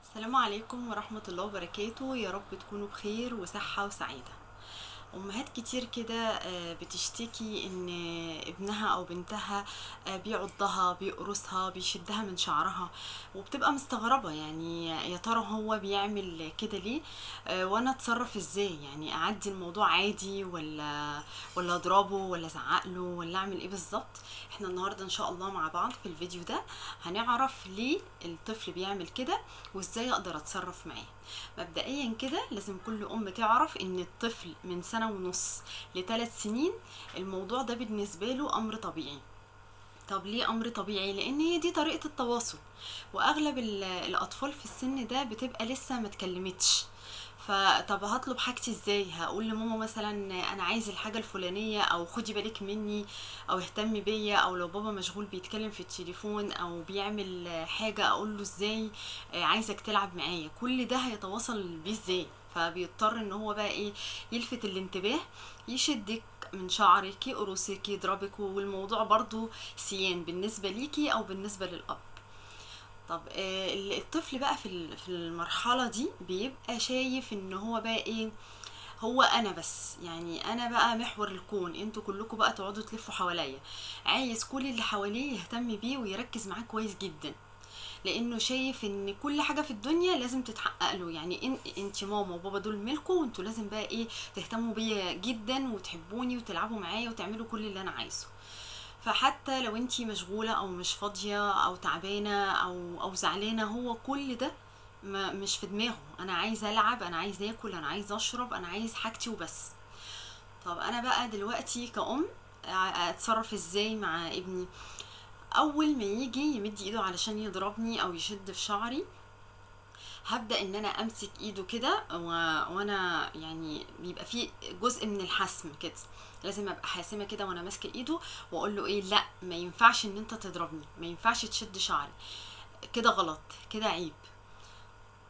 السلام عليكم ورحمة الله وبركاته. يا رب تكونوا بخير وصحة وسعادة. أمهات كتير كده بتشتكي إن ابنها أو بنتها بيعضها بيقرصها بيشدها من شعرها، وبتبقى مستغربة يعني يا ترى هو بيعمل كده ليه. وأنا أتصرف إزاي؟ يعني أعدي الموضوع عادي ولا أضربه ولا أزعقله ولا أعمل إيه بالظبط؟ احنا النهاردة إن شاء الله مع بعض في الفيديو ده هنعرف ليه الطفل بيعمل كده وإزاي أقدر أتصرف معاه. مبدئيا كده لازم كل ام تعرف ان الطفل من سنة ونص ل3 سنين الموضوع ده بالنسبة له امر طبيعي. طب ليه امر طبيعي؟ لان هي دي طريقة التواصل، واغلب الاطفال في السن ده بتبقى لسه ما اتكلمتش. فطب هطلب حاجتي ازاي؟ هقول لماما مثلا انا عايز الحاجه الفلانيه، او خدي بالك مني، او اهتمي بيا، او لو بابا مشغول بيتكلم في التليفون او بيعمل حاجه اقول له ازاي عايزك تلعب معايا؟ كل ده هيتواصل بيه ازاي؟ فبيضطر ان هو بقى ايه؟ يلفت الانتباه، يشدك من شعرك، يقرصك، يضربك، والموضوع برضو سيان بالنسبة ليكي او بالنسبة للأب. طب الطفل بقى في المرحلة دي بيبقى شايف ان هو بقى ايه؟ هو انا بس، يعني انا بقى محور الكون، انتوا كلكم بقى تقعدوا تلفوا حواليا. عايز كل اللي حواليه يهتم بيه ويركز معاه كويس جدا، لانه شايف ان كل حاجه في الدنيا لازم تتحقق له. يعني انت ماما وبابا دول ملكه، وانتوا لازم بقى ايه؟ تهتموا بيا جدا وتحبوني وتلعبوا معايا وتعملوا كل اللي انا عايزه. فحتى لو انتي مشغولة او مش فاضية او تعبانة او زعلانة، هو كل ده ما مش في دماغه. انا عايز العب، انا عايز اكل، انا عايز اشرب، انا عايز حاجتي وبس. طب انا بقى دلوقتي كأم اتصرف ازاي مع ابني؟ اول ما يجي يمد ايده علشان يضربني او يشد في شعري، هبدأ ان انا امسك ايده كده وانا يعني بيبقى فيه جزء من الحسم كده. لازم ابقى حاسمه كده وانا ماسكه ايده، واقول له ايه؟ لا، ما ينفعش ان انت تضربني، ما ينفعش تشد شعري، كده غلط، كده عيب.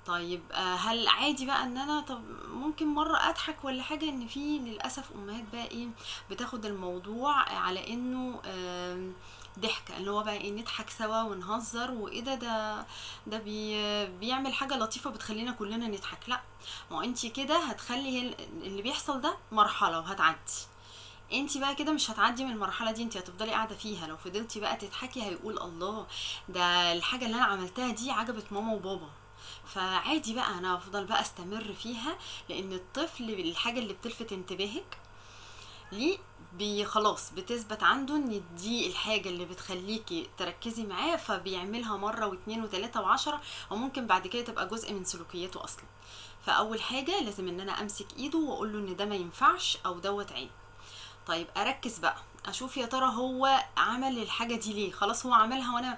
طيب هل عادي بقى ان انا طب ممكن مرة اضحك ولا حاجة؟ ان في للأسف امهات بقى ايه؟ بتاخد الموضوع على انه ضحكة، اللي هو بقى ايه؟ نضحك سوا ونهزر، وايه ده بيعمل حاجة لطيفة بتخلينا كلنا نضحك. لا، ما هو انتي كده هتخلي اللي بيحصل ده مرحلة وهتعدي. انتي بقى كده مش هتعدي من المرحله دي، انتي هتفضلي قاعده فيها. لو فضلتي بقى تضحكي هيقول الله، ده الحاجه اللي انا عملتها دي عجبت ماما وبابا. فعادي بقى انا افضل بقى استمر فيها، لان الطفل الحاجه اللي بتلفت انتباهك ليه خلاص بتثبت عنده ان دي الحاجة اللي بتخليكي تركزي معاه، فبيعملها مرة واتنين وتلاتة وعشرة، وممكن بعد كده تبقى جزء من سلوكياته اصلا. فاول حاجة لازم ان انا امسك ايده واقول له ان ده ما ينفعش او دوت عيب. طيب اركز بقى اشوف يا ترى هو عمل الحاجه دي ليه. خلاص هو عملها وانا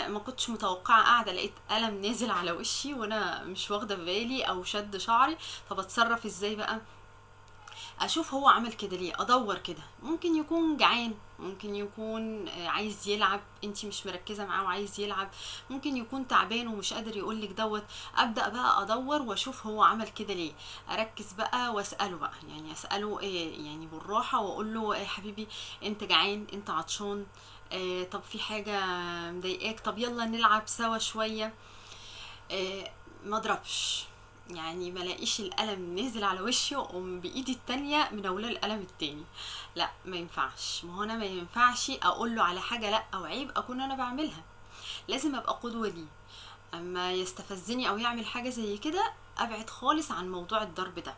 ما كنتش متوقعه، قاعده لقيت قلم نازل على وشي وانا مش واخده بالي، او شد شعري. طب اتصرف ازاي بقى؟ اشوف هو عمل كده ليه، ادور كده. ممكن يكون جعان، ممكن يكون عايز يلعب، انتي مش مركزه معاه وعايز يلعب. ممكن يكون تعبان ومش قادر يقولك دوت. ابدا بقى ادور واشوف هو عمل كده ليه. اركز بقى واساله بقى، يعني اساله ايه يعني بالراحه، واقول له ايه يا حبيبي؟ انت جعان؟ انت عطشان؟ طب في حاجه مضايقاك؟ طب يلا نلعب سوا شويه. ما اضربش، يعني ما لاقيش القلم نازل على وشي واقوم بايدي التانية منوله القلم التاني. لا، ما ينفعش. ما هو انا ما ينفعش اقول له على حاجه لا او عيب اكون انا بعملها. لازم ابقى قدوه ليه. اما يستفزني او يعمل حاجه زي كده، ابعد خالص عن موضوع الضرب ده.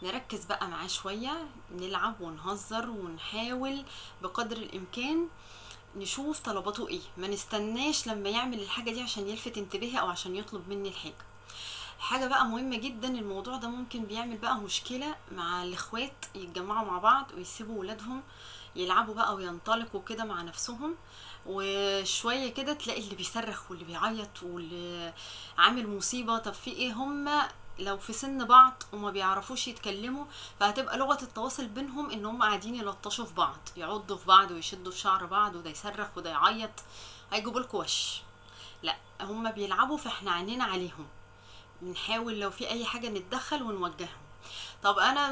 نركز بقى معاه شويه، نلعب ونهزر ونحاول بقدر الامكان نشوف طلباته ايه. ما نستناش لما يعمل الحاجه دي عشان يلفت انتباهي او عشان يطلب مني الحاجه. حاجة بقى مهمة جدا، الموضوع ده ممكن بيعمل بقى مشكلة مع الاخوات، يتجمعوا مع بعض ويسيبوا ولادهم يلعبوا بقى وينطلقوا كده مع نفسهم، وشوية كده تلاقي اللي بيصرخ واللي بيعيط واللي عامل مصيبة. طب في ايه؟ هما لو في سن بعض وما بيعرفوش يتكلموا، فهتبقى لغة التواصل بينهم ان هم قاعدين يلطشوا في بعض، يعضوا في بعض ويشدوا في شعر بعض، وده يصرخ وده يعيط، هيجيبوا لكم وش. لا، هما بيلعبوا فاحنا عينينا عليهم، بنحاول لو في اي حاجة نتدخل ونوجههم. طب انا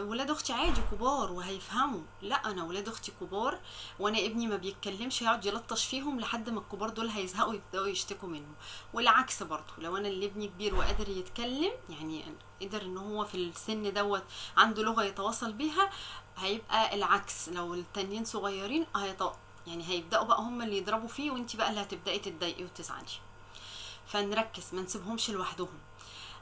ولاد اختي عادي كبار وهيفهموا. لا، انا ولاد اختي كبار وانا ابني ما بيتكلمش، يقعد يلطش فيهم لحد ما الكبار دول هيزهقوا يبداوا يشتكوا منه. والعكس برضه، لو انا اللي ابني كبير وقادر يتكلم، يعني قدر ان هو في السن دوت عنده لغة يتواصل بيها، هيبقى العكس. لو التانيين صغيرين يعني هيبداوا بقى هم اللي يضربوا فيه، وانت بقى اللي هتبداي تتضايقي وتزعلي. فنركز، ما نسيبهمش لوحدهم.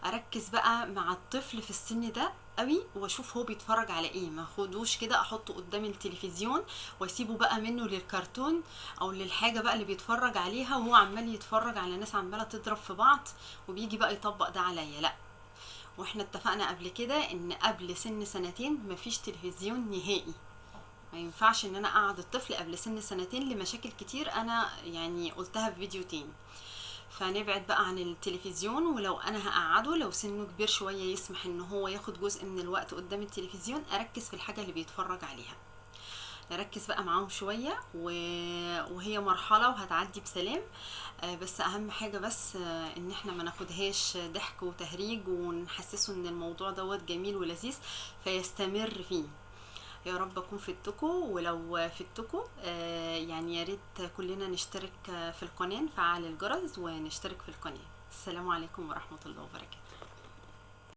اركز بقى مع الطفل في السن ده قوي، واشوف هو بيتفرج على ايه. ما خدوش كده احطه قدام التلفزيون واسيبه بقى منه للكرتون او للحاجه بقى اللي بيتفرج عليها، وهو عمال يتفرج على ناس عماله تضرب في بعض، وبيجي بقى يطبق ده عليا. لا، واحنا اتفقنا قبل كده ان قبل سن سنتين مفيش تلفزيون نهائي. ما ينفعش ان انا اقعد الطفل قبل سن سنتين لمشاكل كتير انا يعني قلتها في فيديو تاني. فنبعد بقى عن التلفزيون، ولو انا هقعده لو سنه كبير شوية يسمح ان هو ياخد جزء من الوقت قدام التلفزيون، اركز في الحاجة اللي بيتفرج عليها. نركز بقى معاهم شوية وهي مرحلة وهتعدي بسلام. بس اهم حاجة بس ان احنا ما ناخدهاش ضحك وتهريج، ونحسسه ان الموضوع دوت جميل ولذيذ فيستمر فيه. يا رب اكون فدتكم، ولو فدتكم يعني يا ريت كلنا نشترك في القناة، نفعل الجرس ونشترك في القناة. السلام عليكم ورحمة الله وبركاته.